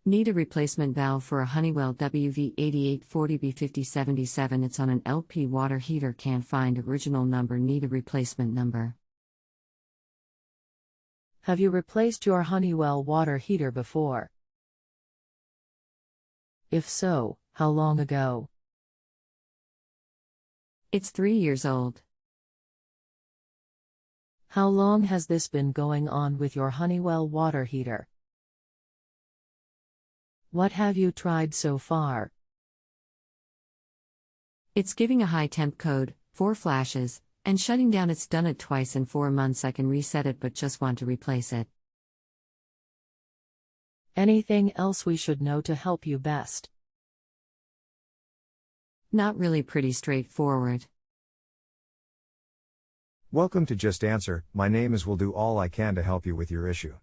Need a replacement valve for a Honeywell WV8840B5077. It's on an LP water heater. Can't find original number. Need a replacement number. Have you replaced your Honeywell water heater before? If so, how long ago? It's 3 years old. How long has this been going on with your Honeywell water heater? What have you tried so far? It's giving a high temp code, 4 flashes, and shutting down. It's done it twice in 4 months. I can reset it but just want to replace it. Anything else we should know to help you best? Not really. Pretty straightforward. Welcome to Just Answer. My name is. Will do all I can to help you with your issue.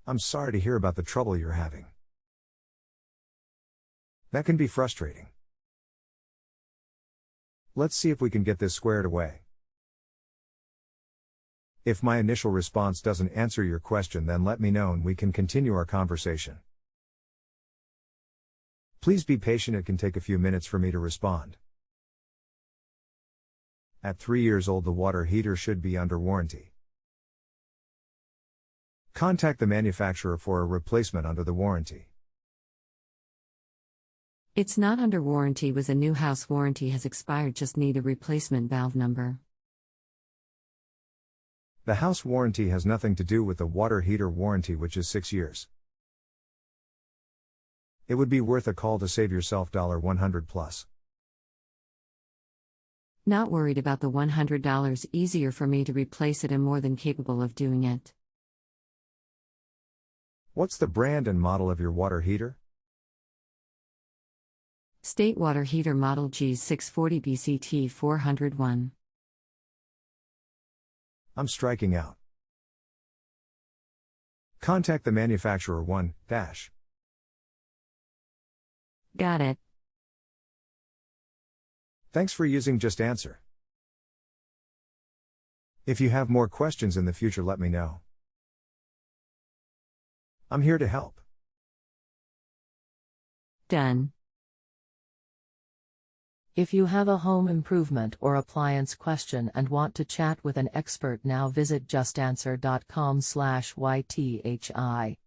I'm sorry to hear about the trouble you're having. That can be frustrating. Let's see if we can get this squared away. If my initial response doesn't answer your question, then let me know and we can continue our conversation. Please be patient. It can take a few minutes for me to respond. At 3 years old, the water heater should be under warranty. Contact the manufacturer for a replacement under the warranty. It's not under warranty. With a new house, warranty has expired. Just need a replacement valve number. The house warranty has nothing to do with the water heater warranty, which is 6 years. It would be worth a call to save yourself $100 plus. Not worried about the $100. Easier for me to replace it. I'm more than capable of doing it. What's the brand and model of your water heater? State water heater model G640BCT401. I'm striking out. Contact the manufacturer 1-. Got it. Thanks for using Just Answer. If you have more questions in the future, let me know. I'm here to help. Done. If you have a home improvement or appliance question and want to chat with an expert now, visit justanswer.com/YTHI.